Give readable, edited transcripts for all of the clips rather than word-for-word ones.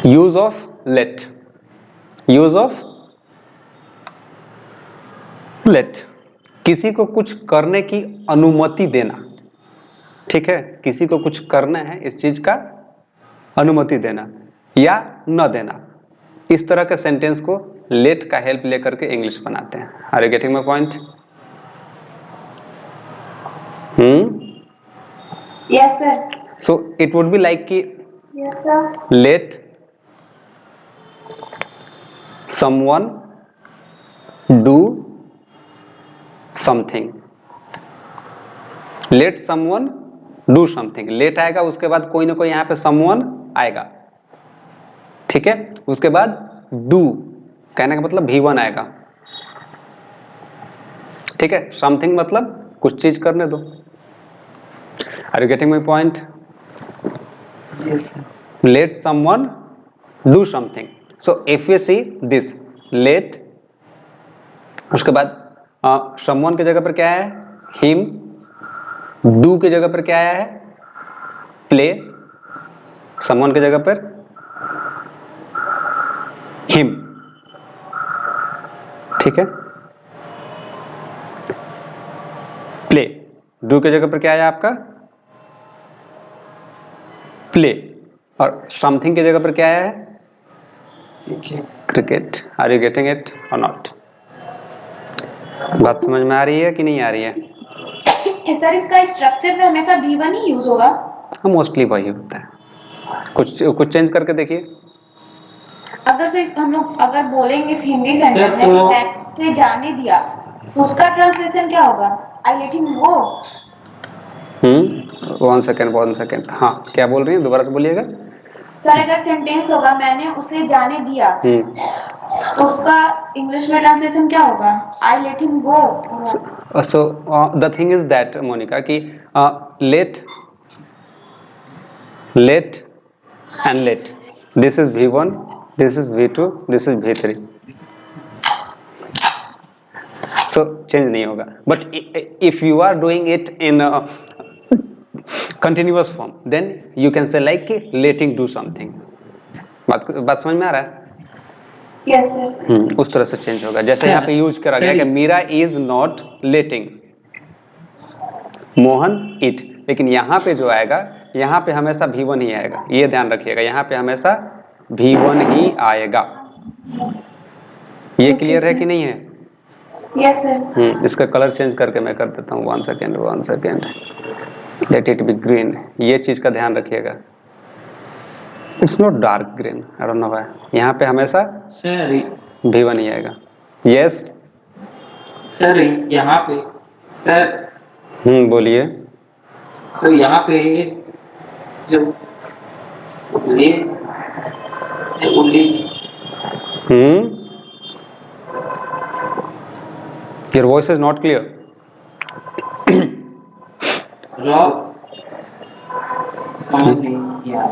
Use of let, use of let, किसी को कुछ करने की अनुमति देना, ठीक है, किसी को कुछ करना है इस चीज का अनुमति देना या न देना, इस तरह के सेंटेंस को लेट का हेल्प लेकर के इंग्लिश बनाते हैं। Are you getting my point? Yes sir. So it would be like कि yes sir. Let someone do something, let someone do something, let आएगा उसके बाद कोई ना कोई यहाँ पे someone आएगा, ठीक है, उसके बाद do कहने का मतलब V1 आएगा, ठीक है, something मतलब कुछ चीज करने दो। Are you getting my point? Yes sir. Let someone do something. So if we see this let, उसके बाद someone की जगह पर क्या है him, do की जगह पर क्या आया है play, someone की जगह पर him, ठीक है, play, do की जगह पर क्या आया आपका play, और something की जगह पर क्या आया है cricket. Are you getting it और नॉट? बात समझ में आ रही है कि नहीं आ रही है? सर इसका स्ट्रक्चर में हमेशा V1 ही यूज होगा? हाँ, मोस्टली वही होता है, कुछ चेंज करके देखिए। अगर से हम लोग अगर बोलेंगे इस हिंदी सेंटेंस में कि से जाने दिया, तो उसका ट्रांसलेशन क्या होगा? I let him go. One second, हाँ क्या बोल रही हैं, दोबारा से बोलिएगा। सर अगर सेंटेंस होगा मैंने उसे जाने दिया, तो उसका इंग्लिश में ट्रांसलेशन क्या होगा? I let him go. So the thing is that Monica कि let and let, this is V1, this is V2, this is V3, so change नहीं होगा, but if you are doing it in continuous form then you can say like letting do something। बात समझ में आ रहा है? Yes sir. उस तरह से चेंज होगा, जैसे यहाँ पे यूज करा गया कि Meera is not letting Mohan it, लेकिन यहाँ पे जो आएगा यहाँ पे हमेशा V1 ही आएगा, ये ध्यान रखिएगा, यहाँ पे हमेशा V1 ही आएगा। ये क्लियर है कि नहीं है? Yes sir. इसका कलर चेंज करके मैं कर देता हूँ, one second, let it be green, ये चीज का ध्यान रखिएगा। It's not dark green, I don't know why, यहाँ पे हमेशा V1 ही आएगा। यस सर यहाँ पे सर बोलिए। तो यहाँ पे जब Your voice is not clear.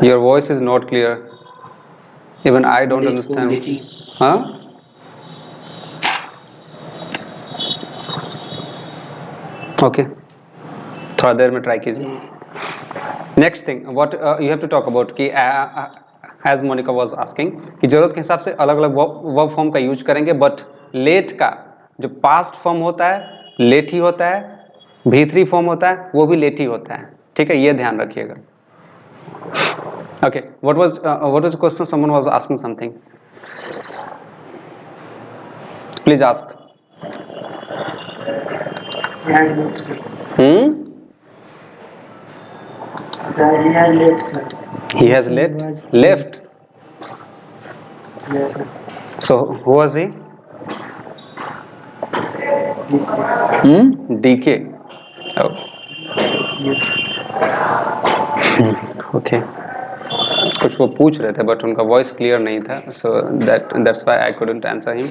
Your voice is not clear. Even I don't understand. हाँ? Okay. थोड़ा देर में ट्राई कीजिए। Next thing, what you have to talk about कि as Monica was asking कि जरूरत के हिसाब से अलग अलग वर्ब फॉर्म का यूज करेंगे, बट लेट का जो पास्ट फॉर्म होता है लेट ही होता है, V3 फॉर्म होता है वो भी लेट ही होता है, ठीक है, ये ध्यान रखिएगा। Okay, what was the question? Someone was asking something. Please ask. He has left, sir. He has left, sir. He has left. Yes, sir. So who was he? DK. Oh. Okay. कुछ वो पूछ रहे थे but उनका voice clear नहीं था, so that's why I couldn't answer him.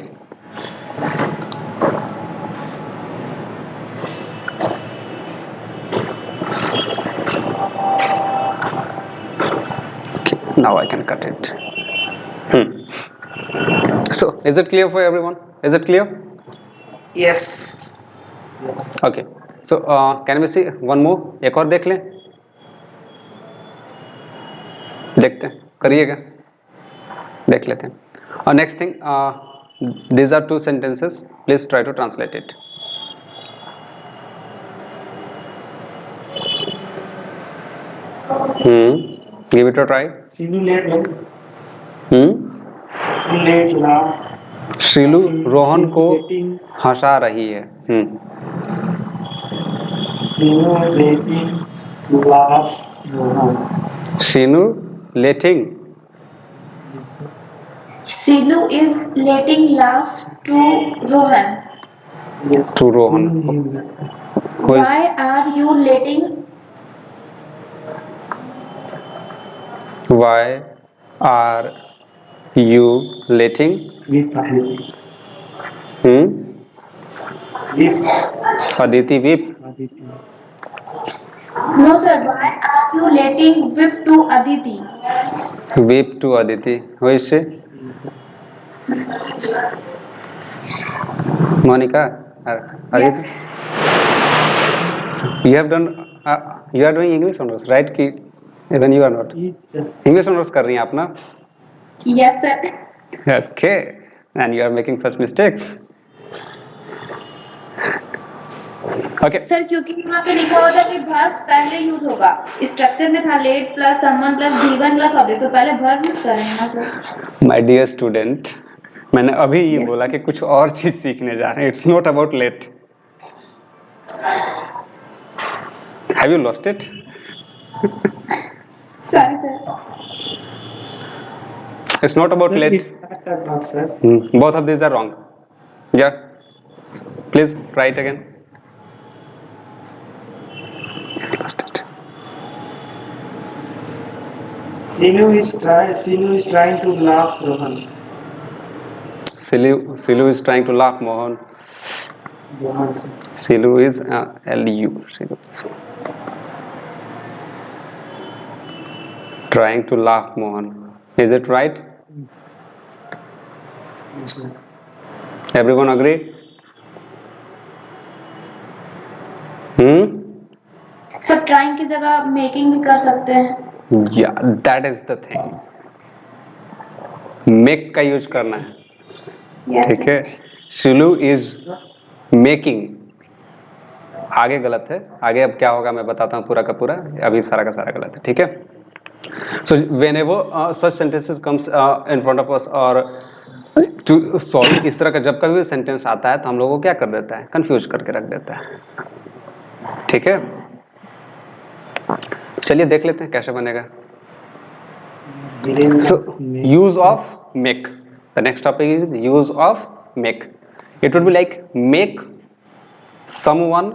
Okay, now I can cut it. So is it clear for everyone? Is it clear? Yes. Okay. So can we see one more? एक और देख लें, देखते हैं, करिएगा। देख लेते हैं। और next thing, these are two sentences, please try to translate it. Give it a try. Simulate laugh. Shilu Rohan को हंसा रही है। Simulating laugh Rohan. Sheenu letting Silu is letting laugh to Rohan. To Rohan. Who is Why are you letting why are you letting With Aditi. With Aditi weep? Aditi. No sir, why are you letting whip to Aditi? Weep to Aditi. Who is she? Monica? Aditi? Yes. You have done you are doing English honors, right? Ki even you are not. English honors कर रही हैं आप ना? Yes sir. Okay. And you are making such mistakes. Okay. Sir क्योंकि यहाँ पे लिखा होता है कि verb पहले यूज होगा, स्ट्रक्चर में था late plus someone plus V1 plus object, तो पहले verb यूज करेंगे ना सर। My dear student, मैंने अभी ये बोला कि कुछ और चीज सीखने जा रहे हैं. It's not about late. Have you lost it? Sorry sir. It's not about late. Not sir. Both of these are wrong. Yeah. Please try it again. Lost it. Sinu is trying to laugh Rohan. Silu is trying to laugh Mohan. Silu is L-U. Silu is trying to laugh Mohan. Is it right? Yes, sir. Everyone agree? सब trying की जगह making भी कर सकते हैं। Yeah, that is the thing. Make का use करना है, Yes, ठीक है? Silu is making. आगे गलत है, आगे अब क्या होगा मैं बताता हूँ पूरा का पूरा, अभी सारा का सारा गलत है, ठीक है? So whenever such sentences comes in front of us or to solve, इस तरह का जब कभी भी सेंटेंस आता है तो हम लोगों को क्या कर देता है, कंफ्यूज करके रख देता है, ठीक है? चलिए देख लेते हैं कैसे बनेगा. So use of make. The next topic is use of make. It would be like make someone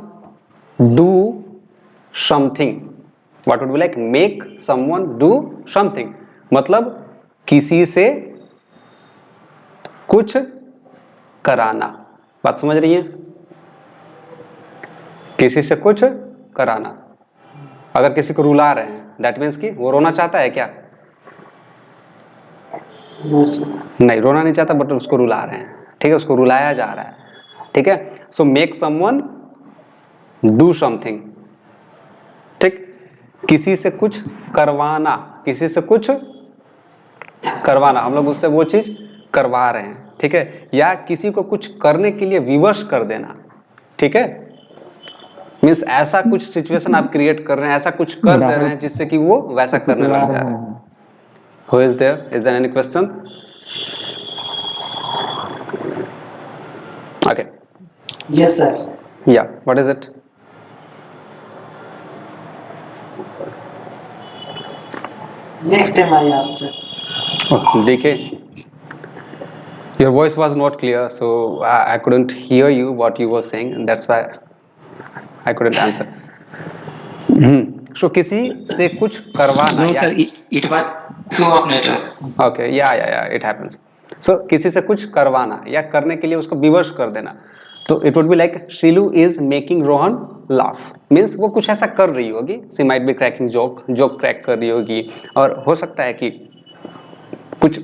do something. What would be like make someone do something? मतलब किसी से कुछ कराना. बात समझ रही हैं? किसी से कुछ कराना. अगर किसी को रुला रहे हैं, that means कि वो रोना चाहता है क्या? नहीं, रोना नहीं चाहता, बट उसको रुला रहे हैं, ठीक है? उसको रुलाया जा रहा है, ठीक है? So make someone do something, ठीक? किसी से कुछ करवाना, किसी से कुछ करवाना, हम लोग उससे वो चीज करवा रहे हैं, ठीक है? या किसी को कुछ करने के लिए विवश कर देना, ठीक है? मीन्स ऐसा कुछ सिचुएशन आप क्रिएट कर रहे हैं, ऐसा कुछ कर दे रहे हैं जिससे कि वो वैसा करने लग जा रहा है. Who is there? Is there any question? Okay. Yes, sir. Yeah. What is it? Next time I ask, sir. Oh, DK. Your voice was not clear, so I couldn't hear you what you were saying, and that's why I couldn't answer. So किसी से कुछ करवाना. No, sir. It was slow of network. Okay, yeah, it happens. So किसी से कुछ करवाना या करने के लिए उसको विवश कर देना. तो it would be like Shilu is making Rohan laugh. Means वो कुछ ऐसा कर रही होगी. She might be cracking joke crack कर रही होगी, और हो सकता है कि कुछ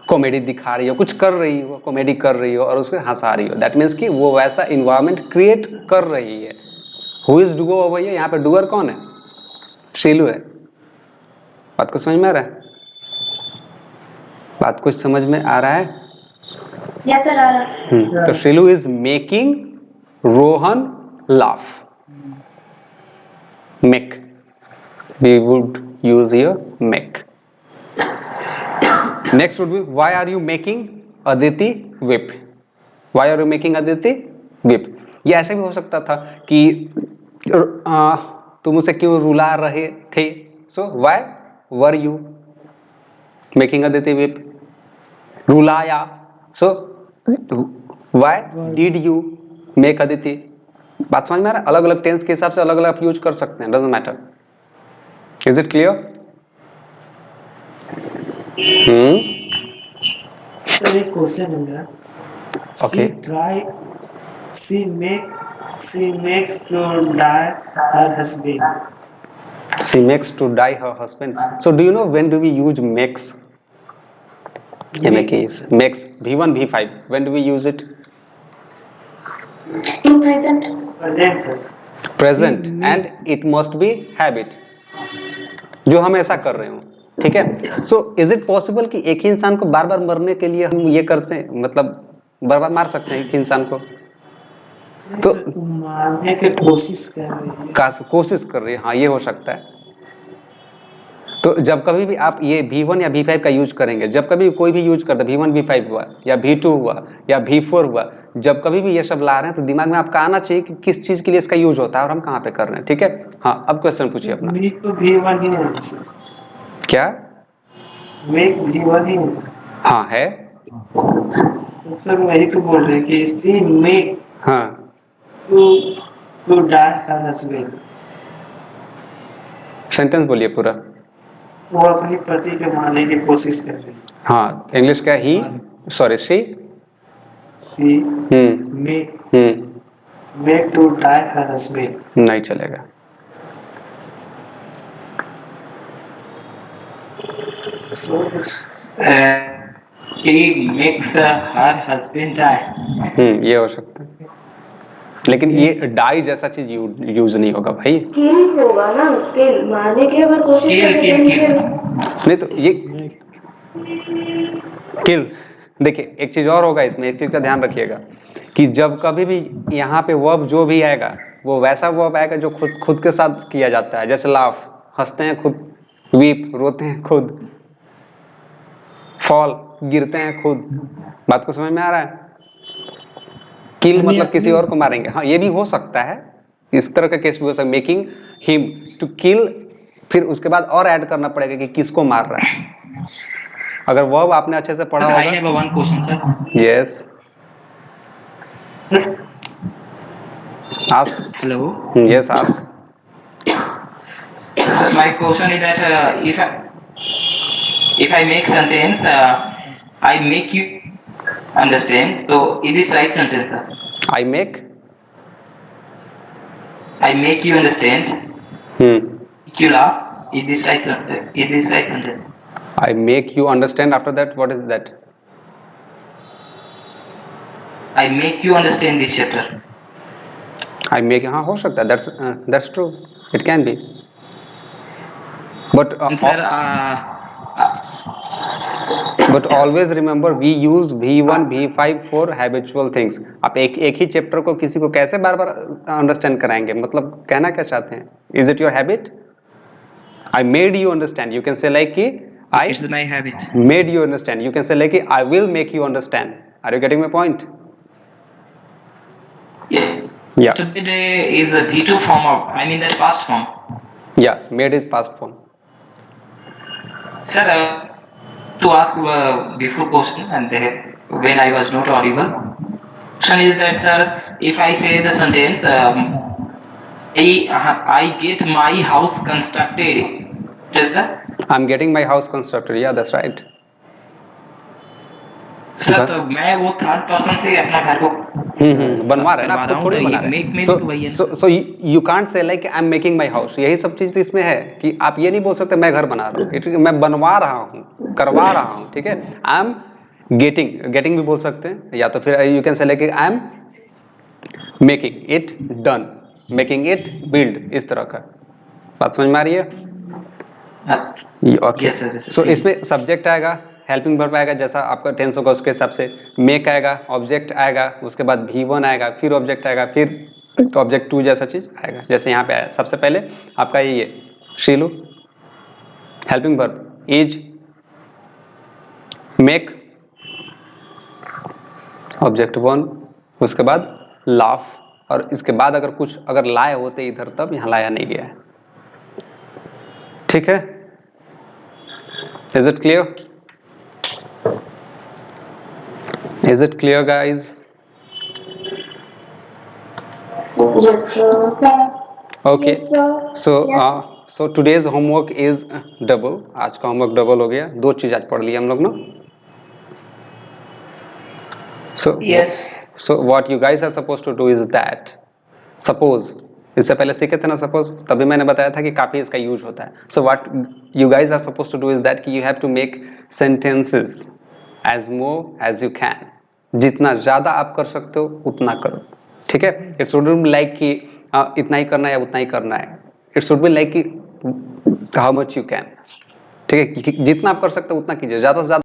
कॉमेडी दिखा रही हो, कुछ कर रही हो, कॉमेडी कर रही हो और उसको हंसा रही हो. That means कि वो वैसा इन्वायरमेंट क्रिएट कर रही है. Who is doer over here? यहाँ पे डूअर कौन है? Shilu है. बात को समझ में आ रहा है? बात कुछ समझ में आ रहा है? यस सर आ रहा है। तो Shilu is making Rohan laugh. Make. We would use here make. Next would be why are you making Aditi whip? Why are you making Aditi whip? ये ऐसा भी हो सकता था कि तुम उसे क्यों रुला रहे थे? So why were you making Aditi whip? रुलाया. So why did you make Aditi? बात समझ में आ रहा है? अलग अलग टेंस के हिसाब से अलग अलग आप यूज कर सकते हैं. Doesn't matter. Is it clear? Sir एक क्वेश्चन है मेरा. Okay. She makes to die her husband. She makes to die her husband. So do you know when do we use makes? Makes. V1, V5. When do we use it? In present. Present sir. Present. She make- And it must be habit. जो हम ऐसा कर रहे हो. ठीक है. So is it possible कि एक ही इंसान को बार बार मरने के लिए हम ये कर से मतलब बर्बाद मार सकते हैं एक ही इंसान को? तो मारने की कोशिश कर रही है. कोशिश कर रही है. हाँ, ये हो सकता है. तो जब कभी भी आप ये V1 या V5 का यूज करेंगे, जब कभी कोई भी यूज करता है, V1 V5 हुआ या V2 हुआ या V4 हुआ, जब कभी भी ये सब ला रहे हैं तो दिमाग में आपका आना चाहिए कि किस चीज के लिए इसका यूज होता है और हम कहाँ पे कर रहे हैं. ठीक है. हाँ, अब क्वेश्चन पूछिए अपना. मेक तो V1 ही है सर. क्या? मेक V1 ही है. हाँ है. तो सर वही तो बोल रहे हैं कि इसकी मेक हाँ, to die her husband. Sentence बोलिए पूरा. वो अपने पति के मारने की कोशिश कर रही है. हाँ, इंग्लिश क्या? He, sorry, she. She make to die her husband. नहीं चलेगा. So She makes her husband die. ये हो सकता है. लेकिन ये डाई जैसा चीज यूज नहीं होगा भाई. किल होगा ना, किल मारने की अगर कोशिश Kill, करें kill, तो kill. नहीं तो ये किल. देखिए एक चीज और होगा इसमें, एक चीज का ध्यान रखिएगा कि जब कभी भी यहाँ पे वर्ब जो भी आएगा वो वैसा वर्ब आएगा जो खुद के साथ किया जाता है. जैसे लाफ, हंसते हैं खुद. वीप, रोते हैं खुद. फॉल, गिरते हैं खुद. बात को समझ में आ रहा है? किल मतलब किसी और को मारेंगे. हाँ, ये भी हो सकता है. इस तरह का केस भी हो सकता है. मेकिंग हिम टू किल, फिर उसके बाद और ऐड करना पड़ेगा कि किसको मार रहा है. अगर वर्ब आपने अच्छे से पढ़ा I have होगा. one question, sir. Yes, ask. Hello. Yes, ask. My question is that if I make sentence, I make you understand. So is it right sentence, sir? I make. I make you understand. Make you laugh. Is this right sentence? Is this right sentence? I make you understand. After that, what is that? I make you understand this chapter. I make. हाँ, हो सकता है. That's true. It can be. But And sir, but always remember we use V1, V5 for habitual things. आप एक ही chapter को किसी को कैसे बार बार अंडरस्टैंड कराएंगे? मतलब कहना क्या चाहते हैं? Is it your habit? I made you understand. You can say like कि it's my habit. made you understand. You can say like I will make you understand. Are you getting my point? Yeah. Yeah. Today is a V2 form of. I mean that past form. Yeah. Made is past form. Sir, to ask before question and when I was not audible. Question is that sir, if I say the sentence, I get my house constructed. Is that? I'm getting my house constructed. Yeah, that's right. Sir तो मैं वो third person से अपना घर को बनवा रहे हैं ना, आप खुद थोड़ी बना रहे हैं. So you can't say like I'm making my house. यही सब चीज इसमें है कि आप ये नहीं बोल सकते मैं घर बना रहा हूँ. मैं बनवा रहा हूँ, करवा रहा हूँ. ठीक है. I'm getting भी बोल सकते हैं, या तो फिर you can say like I'm making it done, making it build. इस तरह का बात समझ में आ रही है? Okay. Yes, sir. So इसमें सब्जेक्ट आएगा हेल्पिंग वर्ब आएगा, जैसा आपका टेंस होगा उसके हिसाब से मेक आएगा, ऑब्जेक्ट आएगा, उसके बाद V1 आएगा, फिर ऑब्जेक्ट आएगा, फिर ऑब्जेक्ट 2 जैसा चीज आएगा, जैसे यहाँ पे आया। सबसे पहले आपका ये Shilu, helping verb is, make, object 1, उसके बाद लाफ, और इसके बाद अगर कुछ अगर लाए होते इधर तब यहाँ लाया नहीं गया है। ठीक है, is it clear? Is it clear guys? Yes, sir. Okay, Yes, sir. So today's homework is double. आज का होमवर्क डबल हो गया, 2 चीज आज पढ़ लिया हम लोग ना। Yes. So what you guys are supposed to do is that, suppose, इससे पहले सीखे थे ना सपोज, तभी मैंने बताया था कि काफी इसका यूज होता है। So what you guys are suppose to do is that कि you have to make sentences as more as you can, जितना ज्यादा आप कर सकते हो उतना करो। ठीक है, इट शुड बी लाइक कि इतना ही करना है या उतना ही करना है, इट शुड बी लाइक कि हाउ मच यू कैन। ठीक है, जितना आप कर सकते हो उतना कीजिए, ज्यादा से ज्यादा